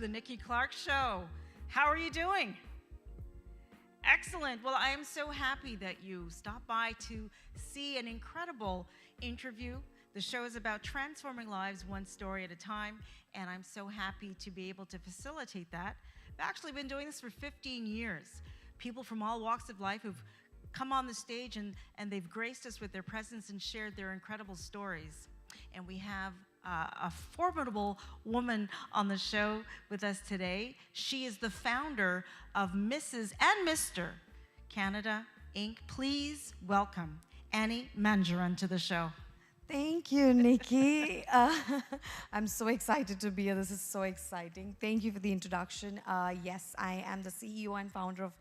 the Nikki Clarke Show. How are you doing? Excellent. Well, I am so happy that you stopped by to see an incredible interview. The show is about transforming lives one story at a time, and I'm so happy to be able to facilitate that. I've actually been doing this for 15 years. People from all walks of life who've come on the stage and they've graced us with their presence and shared their incredible stories. And we have a formidable woman on the show with us today. She is the founder of Mrs. and Mr. Canada, Inc. Please welcome Annie Manjaran to the show. Thank you, Nikki. I'm so excited to be here. This is so exciting. Thank you for the introduction. Yes, I am the CEO and founder of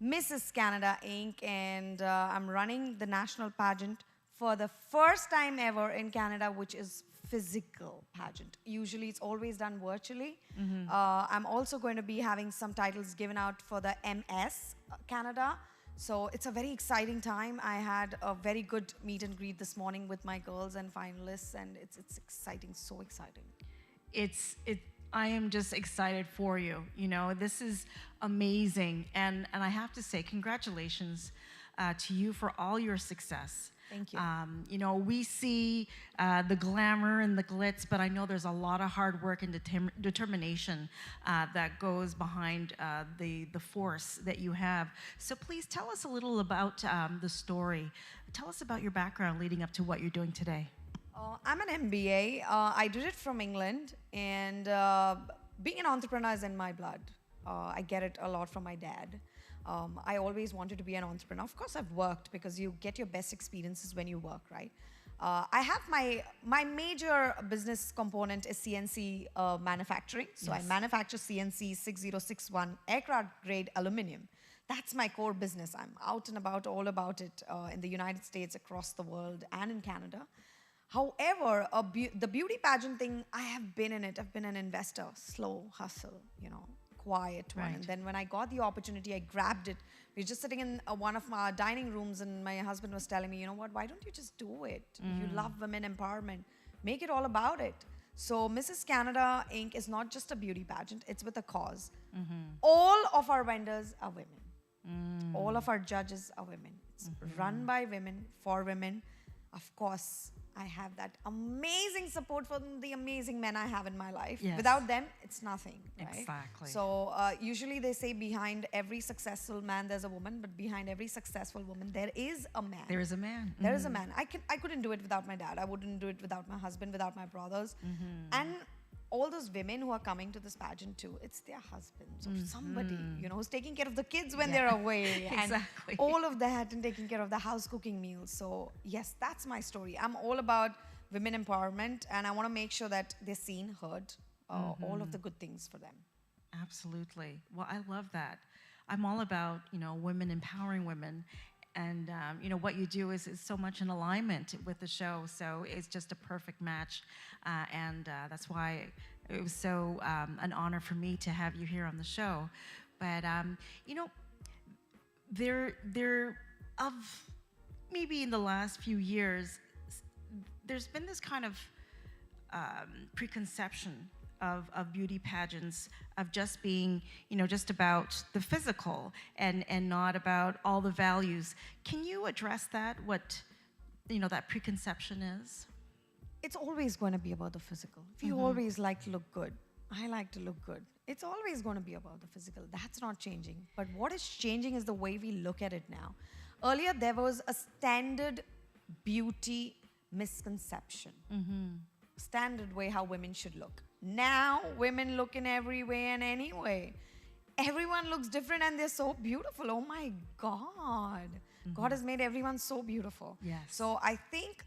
Mrs. Canada, Inc. And I'm running the national pageant for the first time ever in Canada, which is physical pageant. Usually it's always done virtually. I'm also going to be having some titles given out for the MS Canada. So it's a very exciting time. I had a very good meet and greet this morning with my girls and finalists, and it's exciting, so exciting. I am just excited for you. You know, this is amazing, and I have to say congratulations to you for all your success. Thank you. You know, we see the glamour and the glitz, but I know there's a lot of hard work and determination that goes behind the force that you have. So please tell us a little about the story. Tell us about your background leading up to what you're doing today. I'm an MBA. I did it from England, and being an entrepreneur is in my blood. I get it a lot from my dad. I always wanted to be an entrepreneur. Of course, I've worked because you get your best experiences when you work, right? I have my major business component is CNC manufacturing. So yes. I manufacture CNC 6061 aircraft grade aluminum. That's my core business. I'm out and about, all about it in the United States, across the world, and in Canada. However, the beauty pageant thing, I have been in it. I've been an investor, slow hustle, you know, quiet one. Right. And then when I got the opportunity, I grabbed it. We were just sitting in one of my dining rooms, and my husband was telling me, you know what, why don't you just do it? You love women empowerment. Make it all about it. So Mrs. Canada, Inc. is not just a beauty pageant. It's with a cause. All of our vendors are women. All of our judges are women. It's run by women, for women. Of course, I have that amazing support from the amazing men I have in my life. Yes. Without them, it's nothing, right? Exactly. So usually they say behind every successful man, there's a woman, but behind every successful woman, there is a man. There is a man. There is a man. I couldn't do it without my dad. I wouldn't do it without my husband, without my brothers. And all those women who are coming to this pageant too, it's their husbands or somebody, you know, who's taking care of the kids when they're away. Exactly. And all of that, and taking care of the house cooking meals. So yes, that's my story. I'm all about women empowerment, and I want to make sure that they're seen, heard, all of the good things for them. Absolutely. Well, I love that. I'm all about, you know, women empowering women. And, you know, what you do is so much in alignment with the show. So it's just a perfect match. And that's why it was so an honor for me to have you here on the show. But, you know, there of maybe in the last few years, there's been this kind of preconception of beauty pageants, of just being, you know, just about the physical and not about all the values. Can you address that, what, you know, that preconception is? It's always going to be about the physical. If you always like to look good, I like to look good. It's always going to be about the physical. That's not changing. But what is changing is the way we look at it now. Earlier, there was a standard beauty misconception. Standard way how women should look. Now, women look in every way and any way. Everyone looks different and they're so beautiful. Oh my God. God has made everyone so beautiful. Yes. So I think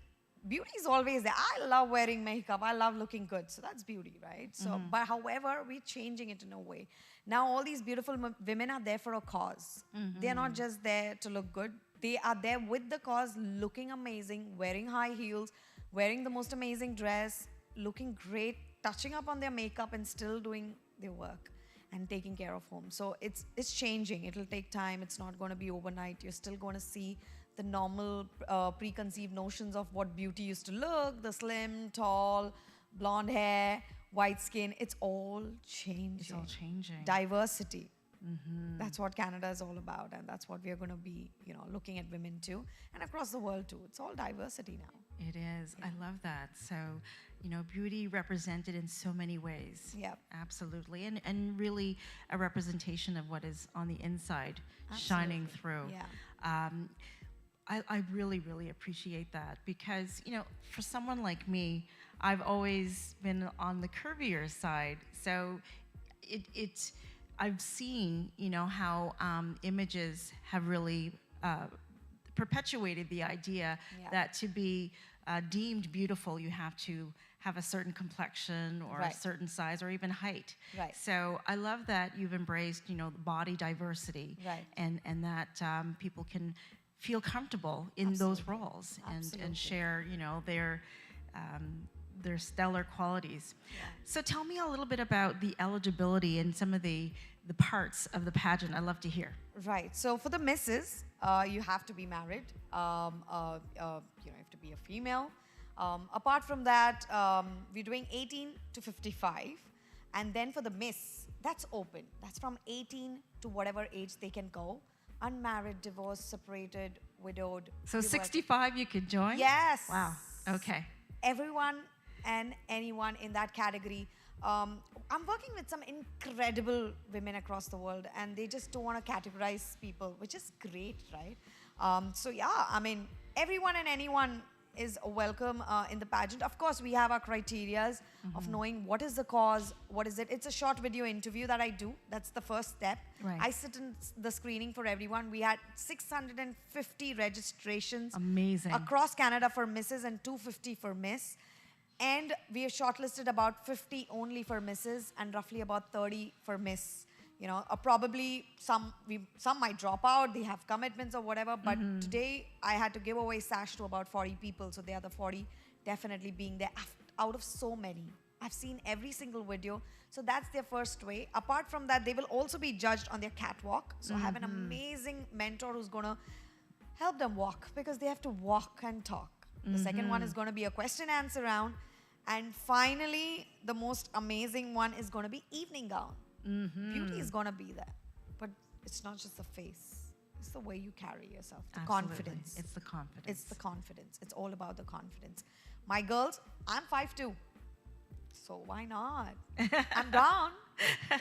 beauty is always there. I love wearing makeup. I love looking good. So that's beauty, right? So, but however, we're changing it in a way. Now, all these beautiful women are there for a cause. They're not just there to look good. They are there with the cause, looking amazing, wearing high heels, wearing the most amazing dress, looking great, touching up on their makeup and still doing their work and taking care of home. So it's changing. It'll take time. It's not going to be overnight. You're still going to see the normal preconceived notions of what beauty used to look, the slim, tall, blonde hair, white skin. It's all changing. It's all changing. Diversity. That's what Canada is all about, and that's what we are going to be, looking at women too, and across the world too. It's all diversity now. It is. I love that. So, beauty represented in so many ways. Yep. Absolutely. And really a representation of what is on the inside shining through. Yeah. I really, really appreciate that because, for someone like me, I've always been on the curvier side. So I've seen, how images have really perpetuated the idea that to be deemed beautiful, you have to have a certain complexion or a certain size or even height. Right. So I love that you've embraced, body diversity, and that people can feel comfortable in those roles and share, their stellar qualities. Yeah. So tell me a little bit about the eligibility and some of the parts of the pageant. I'd love to hear. Right. So for the misses, you have to be married. You have to be a female. Apart from that, we're doing 18 to 55. And then for the miss, that's open. That's from 18 to whatever age they can go. Unmarried, divorced, separated, widowed. So 65 you could join? Yes. Wow. Okay. Everyone and anyone in that category. I'm working with some incredible women across the world, and they just don't want to categorize people, which is great, right? So yeah, I mean, everyone and anyone is welcome in the pageant. Of course, we have our criterias of knowing what is the cause, what is it. It's a short video interview that I do. That's the first step. Right. I sit in the screening for everyone. We had 650 registrations. Amazing. Across Canada for misses and 250 for miss. And we have shortlisted about 50 only for misses and roughly about 30 for miss. Probably some might drop out, they have commitments or whatever, but today I had to give away sash to about 40 people, so they are the 40 definitely being there out of so many. I've seen every single video, so that's their first way. Apart from that, they will also be judged on their catwalk, so I have an amazing mentor who's going to help them walk because they have to walk and talk. The second one is going to be a question answer round, and finally, the most amazing one is going to be evening gown. Beauty is going to be there. But it's not just the face. It's the way you carry yourself. The confidence. It's the confidence. It's the confidence. It's all about the confidence. My girls, I'm 5'2". So why not? I'm down.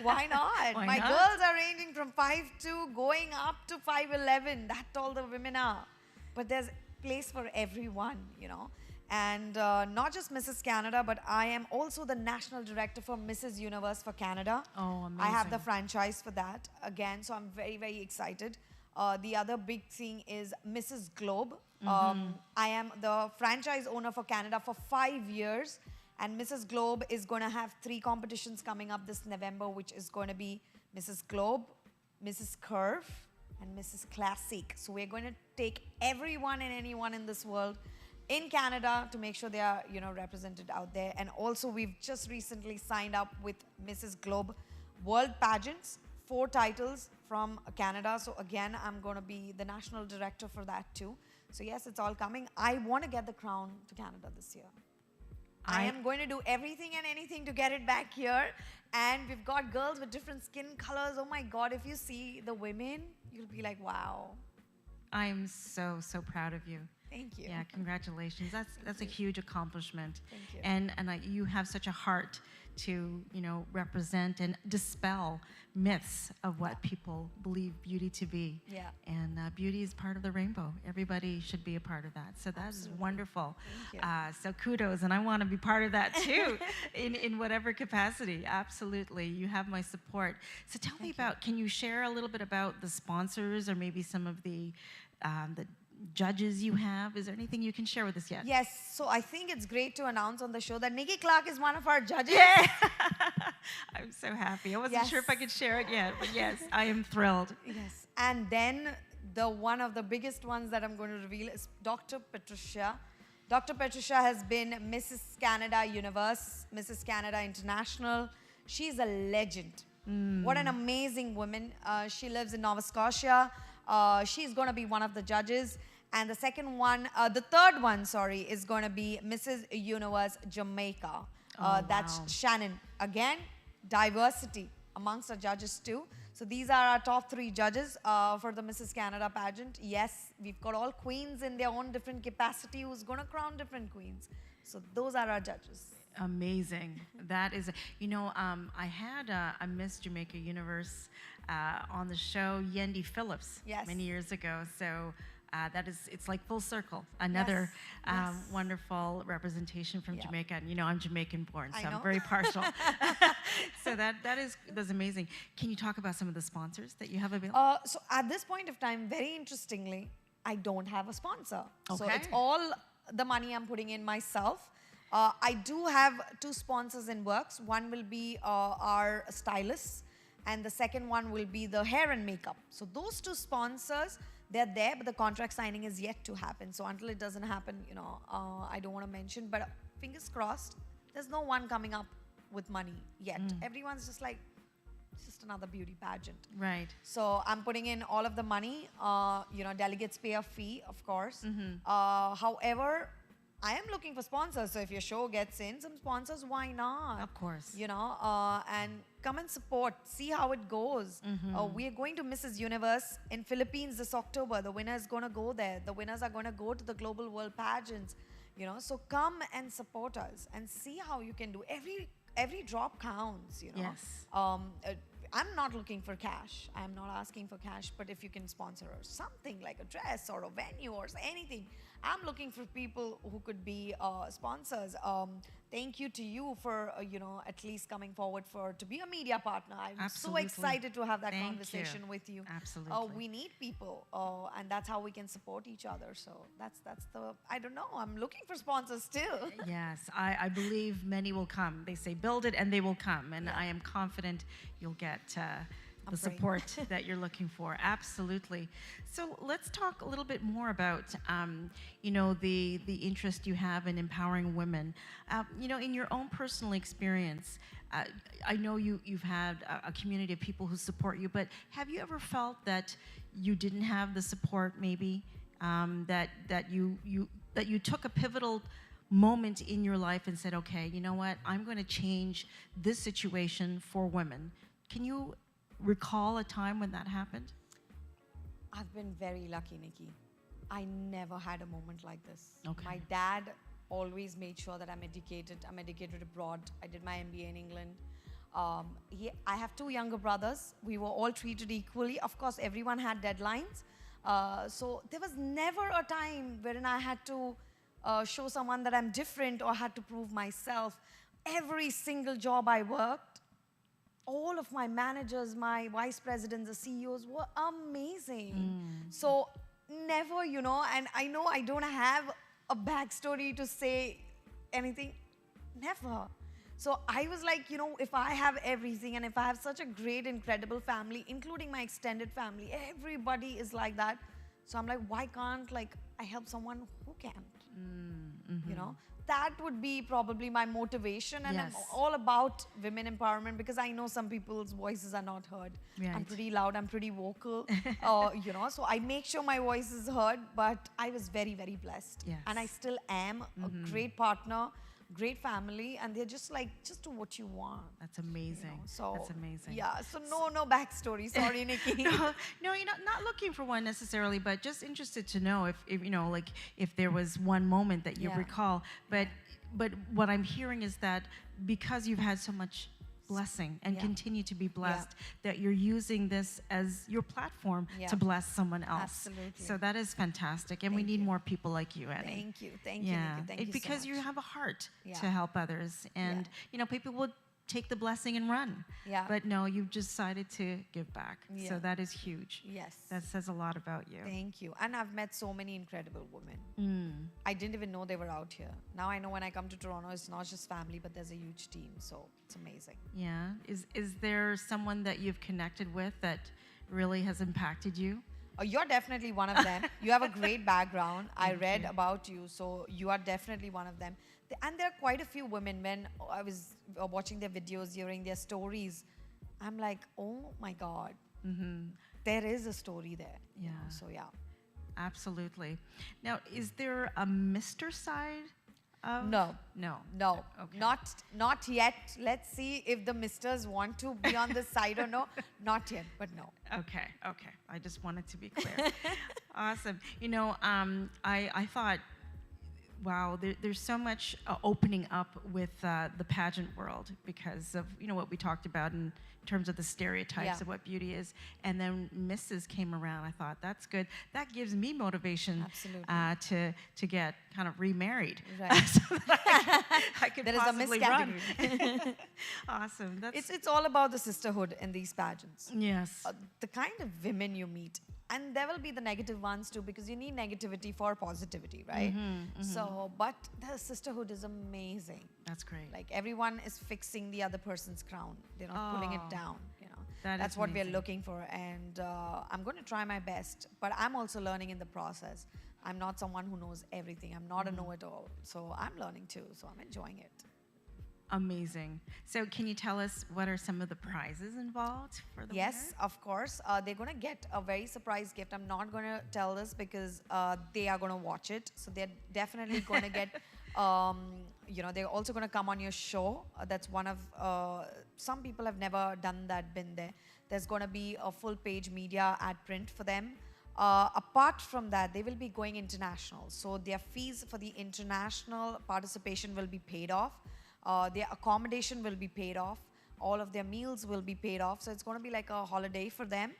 Why not? My girls are ranging from 5'2", going up to 5'11". That's all the women are. But there's place for everyone, And not just Mrs. Canada, but I am also the national director for Mrs. Universe for Canada. Oh, amazing. I have the franchise for that again, so I'm very, very excited. The other big thing is Mrs. Globe. I am the franchise owner for Canada for 5 years, and Mrs. Globe is going to have 3 competitions coming up this November, which is going to be Mrs. Globe, Mrs. Curve, and Mrs. Classic. So we're going to take everyone and anyone in this world in Canada to make sure they are, represented out there. And also, we've just recently signed up with Mrs. Globe World Pageants, 4 titles from Canada. So again, I'm going to be the national director for that too. So yes, it's all coming. I want to get the crown to Canada this year. I am going to do everything and anything to get it back here. And we've got girls with different skin colors. Oh my God, if you see the women, you'll be like, wow. I'm so, so proud of you. Thank you. Yeah, congratulations. That's a huge accomplishment. Thank you. And you have such a heart to, represent and dispel myths of what people believe beauty to be. Yeah. And beauty is part of the rainbow. Everybody should be a part of that. So that is wonderful. Thank you. So kudos, and I want to be part of that too, in whatever capacity. Absolutely, you have my support. So tell me about. Can you share a little bit about the sponsors or maybe some of the judges you have? Is there anything you can share with us yet? Yes, so I think it's great to announce on the show that Nikki Clarke is one of our judges. Yeah. I'm so happy. I wasn't sure if I could share it yet, but yes, I am thrilled. Yes, and then one of the biggest ones that I'm going to reveal is Dr. Patricia. Dr. Patricia has been Mrs. Canada Universe, Mrs. Canada International. She's a legend. What an amazing woman. She lives in Nova Scotia. She's going to be one of the judges. And the third one, is going to be Mrs. Universe Jamaica. That's wow. Shannon. Again, diversity amongst our judges too. So these are our top 3 judges for the Mrs. Canada pageant. Yes, we've got all queens in their own different capacity who's going to crown different queens. So those are our judges. Amazing. That is, I had a Miss Jamaica Universe on the show, Yendi Phillips, Yes. many years ago. So it's like full circle. Another Yes. wonderful representation from Yeah. Jamaica. And I'm Jamaican born, so I know. I'm very partial. So that's amazing. Can you talk about some of the sponsors that you have available? So at this point of time, very interestingly, I don't have a sponsor. So Okay. it's all the money I'm putting in myself. I do have 2 sponsors in works. One will be our stylists, and the second one will be the hair and makeup. So those 2 sponsors, they're there, but the contract signing is yet to happen. So until it doesn't happen, I don't want to mention, but fingers crossed, there's no one coming up with money yet. Everyone's just like, it's just another beauty pageant. Right. So I'm putting in all of the money. Delegates pay a fee, of course. However, I am looking for sponsors. So if your show gets in some sponsors, why not? Of course. And come and support. See how it goes. We are going to Mrs. Universe in Philippines this October. The winner is going to go there. The winners are going to go to the Global World Pageants. So come and support us and see how you can do. Every drop counts. Yes. I'm not looking for cash. I'm not asking for cash, but if you can sponsor something like a dress or a venue or anything, I'm looking for people who could be sponsors. Thank you to you for at least coming forward to be a media partner. I'm Absolutely. so excited to have that Thank conversation you. with you. Absolutely. We need people, and that's how we can support each other. So that's I don't know. I'm looking for sponsors still. Yes, I believe many will come. They say build it and they will come. And I am confident you'll get the praying. support that you're looking for. Absolutely. So let's talk a little bit more about, the interest you have in empowering women. In your own personal experience, I know you've had a community of people who support you, but have you ever felt that you didn't have the support maybe, that you took a pivotal moment in your life and said, okay, you know what, I'm going to change this situation for women. Can you recall a time when that happened? I've been very lucky, Nikki. I never had a moment like this. Okay. My dad always made sure that I'm educated. I'm educated abroad. I did my MBA in England. I have 2 younger brothers. We were all treated equally. Of course, everyone had deadlines. So there was never a time wherein I had to show someone that I'm different or had to prove myself. Every single job I worked, all of my managers, my vice presidents, the CEOs were amazing. So never, and I know I don't have a backstory to say anything, never. So I was like, if I have everything and if I have such a great, incredible family, including my extended family, everybody is like that. So I'm like, why can't I help someone who can't? That would be probably my motivation. And Yes. I'm all about women empowerment because I know some people's voices are not heard. I'm Right. pretty loud, I'm pretty vocal, so I make sure my voice is heard, but I was very, very blessed. Yes. And I still am a great partner, great family, and they're just like, just do what you want. That's amazing. So That's amazing. Yeah, so no backstory. Sorry, Nikki. No, you're not looking for one necessarily, but just interested to know if there was one moment that you Yeah. recall. But what I'm hearing is that because you've had so much blessing and Yeah. continue to be blessed, that you're using this as your platform Yeah. to bless someone else. Absolutely. So that is fantastic, and we Thank need you. more people like you, Annie. Thank you, Nikki. Thank you because so you much. have a heart Yeah. to help others, and people would take the blessing and run. Yeah. But no, you've decided to give back. Yeah. So that is huge. Yes. That says a lot about you. Thank you. And I've met so many incredible women. I didn't even know they were out here. Now I know when I come to Toronto, it's not just family, but there's a huge team. So it's amazing. Yeah. Is there someone that you've connected with that really has impacted you? Oh, you're definitely one of them. You have a great background. I read about you, so you are definitely one of them. And there are quite a few women. When I was watching their videos, hearing their stories, I'm like, oh my God, there is a story there. you know, Yeah. So yeah. Absolutely. Now, is there a Mr. side No. No. No, Okay. not yet. Let's see if the misters want to be on this side or no. Not yet, but no. Okay. Okay. I just wanted to be clear. Awesome. You know, I thought, wow, there's so much opening up with the pageant world because of what we talked about in terms of the stereotypes Yeah. of what beauty is. And then Mrs. came around. I thought that's good. That gives me motivation Absolutely. to get kind of remarried, Right. so that I could There is a Miss possibly run. category. Awesome. That's It's all about the sisterhood in these pageants. yes. The kind of women you meet, and there will be the negative ones too, because you need negativity for positivity, right? So, but the sisterhood is amazing. That's great. Like everyone is fixing the other person's crown. They're not pulling it Oh, down. that That's is what we're amazing. looking for, and I'm going to try my best. But I'm also learning in the process. I'm not someone who knows everything. I'm not a know-it-all. So I'm learning too. So I'm enjoying it. Amazing. So can you tell us what are some of the prizes involved for the Yes, of course. They're going to get a very surprise gift. I'm not going to tell this because they are going to watch it. So they're definitely going to get, they're also going to come on your show. That's one of, some people have never done that, been there. There's going to be a full page media ad print for them. Apart from that, they will be going international. So their fees for the international participation will be paid off. Their accommodation will be paid off. All of their meals will be paid off. So it's going to be like a holiday for them.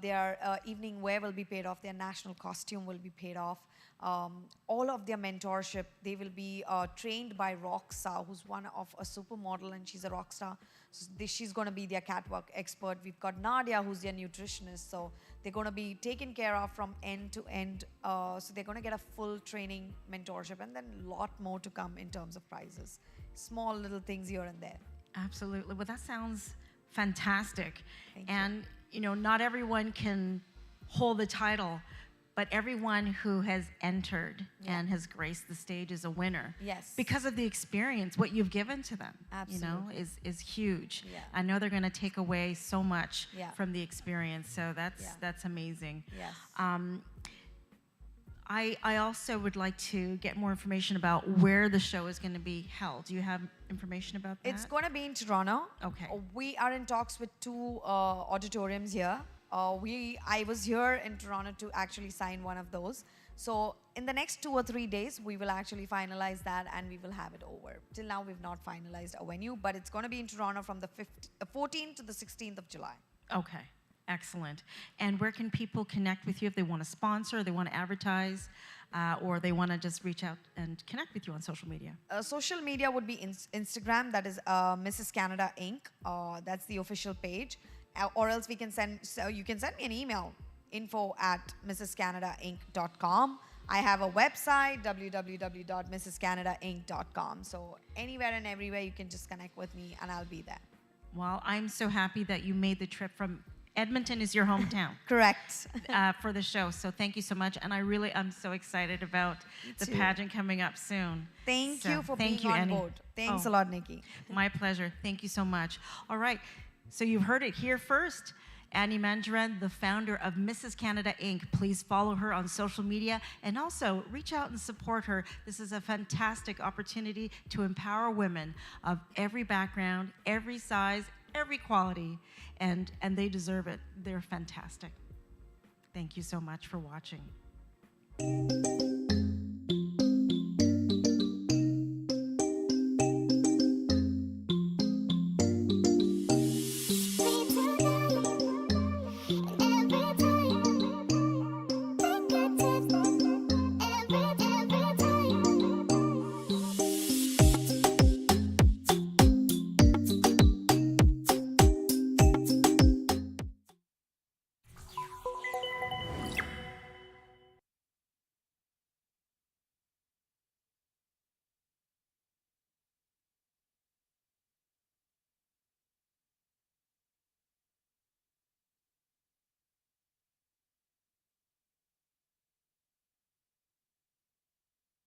Their evening wear will be paid off. Their national costume will be paid off. All of their mentorship, they will be trained by Roxa, who's one of a supermodel, and she's a rock star. So she's going to be their catwalk expert. We've got Nadia, who's their nutritionist. So they're going to be taken care of from end to end. So they're going to get a full training, mentorship, and then a lot more to come in terms of prizes. Small little things here and there. Absolutely. Well, that sounds fantastic. Thank you. And, not everyone can hold the title, but everyone who has entered and has graced the stage is a winner. Yes. Because of the experience, what you've given to them, Absolutely. is huge. Yeah. I know they're going to take away so much Yeah. from the experience. So that's amazing. Yes. I also would like to get more information about where the show is going to be held. Do you have information about that? It's going to be in Toronto. Okay. We are in talks with 2 auditoriums here. I was here in Toronto to actually sign one of those. So in the next 2 or 3 days, we will actually finalize that and we will have it over. Till now, we've not finalized a venue, but it's going to be in Toronto from the 14th to the 16th of July. Okay, excellent. And where can people connect with you if they want to sponsor, they want to advertise, or they want to just reach out and connect with you on social media? Social media would be Instagram, that is Mrs. Canada Inc. That's the official page. Or else you can send me an email, info@mrscanadainc.com. I have a website, www.mrscanadainc.com. So anywhere and everywhere you can just connect with me and I'll be there. Well, I'm so happy that you made the trip from Edmonton is your hometown. Correct. For the show. So thank you so much. And I'm so excited about the too. pageant coming up soon. Thank So, you for thank being you, on Annie. board. Thanks Oh. a lot, Nikki. My pleasure. Thank you so much. All right. So you've heard it here first. Annie Manjaran, the founder of Mrs. Canada Inc. Please follow her on social media and also reach out and support her. This is a fantastic opportunity to empower women of every background, every size, every quality, and they deserve it. They're fantastic. Thank you so much for watching.